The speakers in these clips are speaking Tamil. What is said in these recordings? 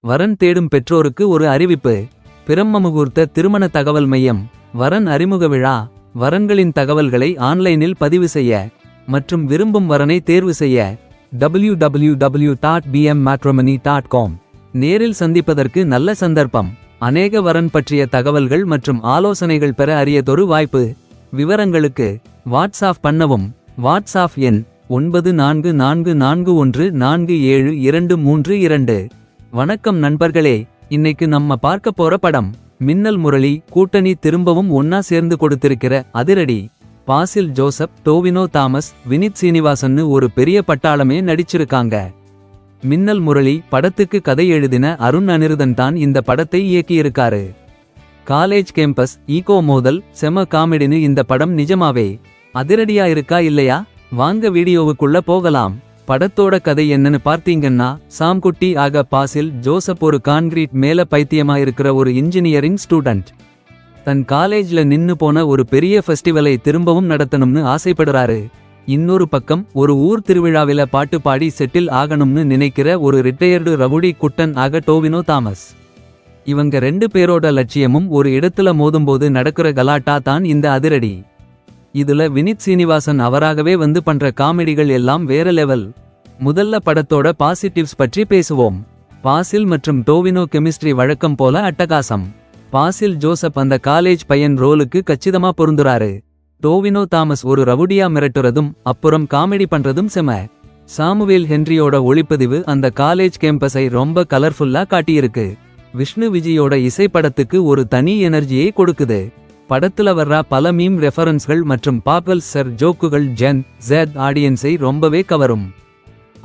வரன் தேடும் பெற்றோருக்கு ஒரு அறிவிப்பு. பிரம்மமுகூர்த்த திருமண தகவல் மையம். வரன் அறிமுக விழா. வரன்களின் தகவல்களை ஆன்லைனில் பதிவு செய்ய மற்றும் விரும்பும் வரனை தேர்வு செய்ய www.bmmatrimony.com. நேரில் சந்திப்பதற்கு நல்ல சந்தர்ப்பம். அநேக வரன் பற்றிய தகவல்கள் மற்றும் ஆலோசனைகள் பெற அரியதொரு வாய்ப்பு. விவரங்களுக்கு வாட்ஸ்ஆப் பண்ணவும். வாட்ஸ்ஆப் எண் 9444147232. வணக்கம் நண்பர்களே, இன்னைக்கு நம்ம பார்க்க போற படம் மின்னல் முரளி. கூட்டணி திரும்பவும் ஒன்னா சேர்ந்து கொடுத்திருக்கிற அதிரடி. பாசில் ஜோசப், டோவினோ தாமஸ், வினித் சீனிவாசன்னு ஒரு பெரிய பட்டாளமே நடிச்சிருக்காங்க. மின்னல் முரளி படத்துக்கு கதை எழுதின அருண் அனிருதன் தான் இந்த படத்தை இயக்கியிருக்காரு. காலேஜ் கேம்பஸ், ஈகோ மோதல், செம காமெடின்னு இந்த படம் நிஜமாவே அதிரடியா இருக்கா இல்லையா? வாங்க வீடியோவுக்குள்ள போகலாம். படத்தோட கதை என்னன்னு பார்த்தீங்கன்னா, சாம்குட்டி ஆக பாசில் ஜோசப் ஒரு கான்கிரீட் மேல பைத்தியமா இருக்கிற ஒரு இன்ஜினியரிங் ஸ்டூடண்ட். தன் காலேஜ்ல நின்னு போன ஒரு பெரிய ஃபெஸ்டிவலை திரும்பவும் நடத்தணும்னு ஆசைப்படுறாரு. இன்னொரு பக்கம் ஒரு ஊர் திருவிழாவில பாட்டு பாடி செட்டில் ஆகணும்னு நினைக்கிற ஒரு ரிட்டையர்டு ரவுடி குட்டன் ஆக டோவினோ தாமஸ். இவங்க 2 பேரோட லட்சியமும் ஒரு இடத்துல மோதும்போது நடக்கிற கலாட்டா தான் இந்த அதிரடி. இதுல வினித் சீனிவாசன் அவராகவே வந்து பண்ற காமெடிகள் எல்லாம் வேற லெவல். முதல்ல படத்தோட பாசிட்டிவ்ஸ் பற்றி பேசுவோம். பாசில் மற்றும் டோவினோ கெமிஸ்ட்ரி வழக்கம் போல அட்டகாசம். பாசில் ஜோசப் அந்த காலேஜ் பையன் ரோலுக்கு கச்சிதமா பொருந்துறாரு. டோவினோ தாமஸ் ஒரு ரவுடியா மிரட்டுறதும் அப்புறம் காமெடி பண்றதும் செம. சாமுவேல் ஹென்ரியோட ஒளிப்பதிவு அந்த காலேஜ் கேம்பஸை ரொம்ப கலர்ஃபுல்லா காட்டியிருக்கு. விஷ்ணு விஜயோட இசைப்படத்துக்கு ஒரு தனி எனர்ஜியை கொடுக்குது. படத்துல வர்ற பல மீம் ரெஃபரன்ஸ்கள் மற்றும் பாப்பல் சர் ஜோக்குகள் ஜென் ஜெட் ஆடியன்ஸை ரொம்பவே கவரும்.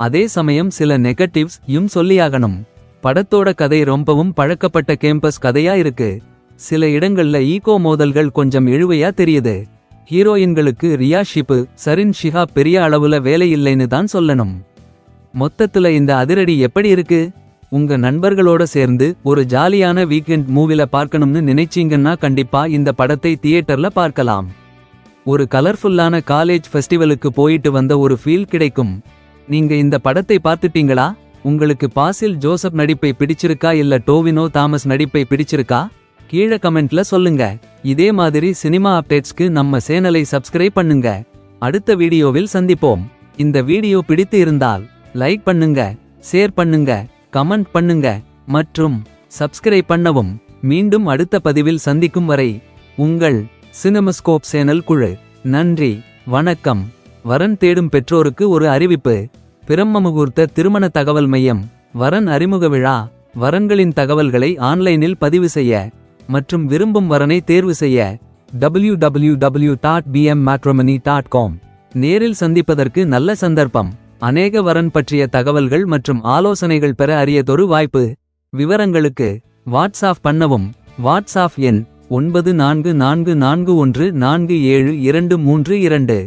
அதே சமயம் சில நெகட்டிவ்ஸ் சொல்லியாகணும். படத்தோட கதை ரொம்பவும் பழக்கப்பட்ட கேம்பஸ் கதையா இருக்கு. சில இடங்கள்ல ஈகோ மோதல்கள் கொஞ்சம் இழுவையா தெரியுது. ஹீரோயின்களுக்கு ரியா ஷிப்பு, சரின் ஷிஹாப் பெரிய அளவுல வேலை இல்லைன்னு தான் சொல்லணும். மொத்தத்துல இந்த அதிரடி எப்படி இருக்கு? உங்க நண்பர்களோட சேர்ந்து ஒரு ஜாலியான வீக்கெண்ட் மூவில பார்க்கணும்னு நினைச்சீங்கன்னா கண்டிப்பா இந்த படத்தை தியேட்டர்ல பார்க்கலாம். ஒரு கலர்ஃபுல்லான காலேஜ் ஃபெஸ்டிவலுக்கு போயிட்டு வந்த ஒரு ஃபீல் கிடைக்கும். நீங்க இந்த படத்தை பார்த்துட்டீங்களா? உங்களுக்கு பாசில் ஜோசப் நடிப்பை பிடிச்சிருக்கா இல்ல டோவினோ தாமஸ் நடிப்பை பிடிச்சிருக்கா? கீழே கமெண்ட்ல சொல்லுங்க. இதே மாதிரி சினிமா அப்டேட்ஸ்க்கு நம்ம சேனலை சப்ஸ்கிரைப் பண்ணுங்க. அடுத்த வீடியோவில் சந்திப்போம். இந்த வீடியோ பிடித்து இருந்தால் லைக் பண்ணுங்க, ஷேர் பண்ணுங்க, கமெண்ட் பண்ணுங்க மற்றும் சப்ஸ்கிரைப் பண்ணவும். மீண்டும் அடுத்த பதிவில் சந்திக்கும் வரை உங்கள் சினிமாஸ்கோப் சேனல் குழு. நன்றி, வணக்கம். வரன் தேடும் பெற்றோருக்கு ஒரு அறிவிப்பு. பிரம்மமுகூர்த்த திருமண தகவல் மையம். வரன் அறிமுக விழா. வரன்களின் தகவல்களை ஆன்லைனில் பதிவு செய்ய மற்றும் விரும்பும் வரனை தேர்வு செய்ய www.bmmatrimony.com. நேரில் சந்திப்பதற்கு நல்ல சந்தர்ப்பம். அநேக வரன் பற்றிய தகவல்கள் மற்றும் ஆலோசனைகள் பெற அரியதொரு வாய்ப்பு. விவரங்களுக்கு வாட்ஸ்ஆப் பண்ணவும். வாட்ஸ்ஆப் எண் 9444147232.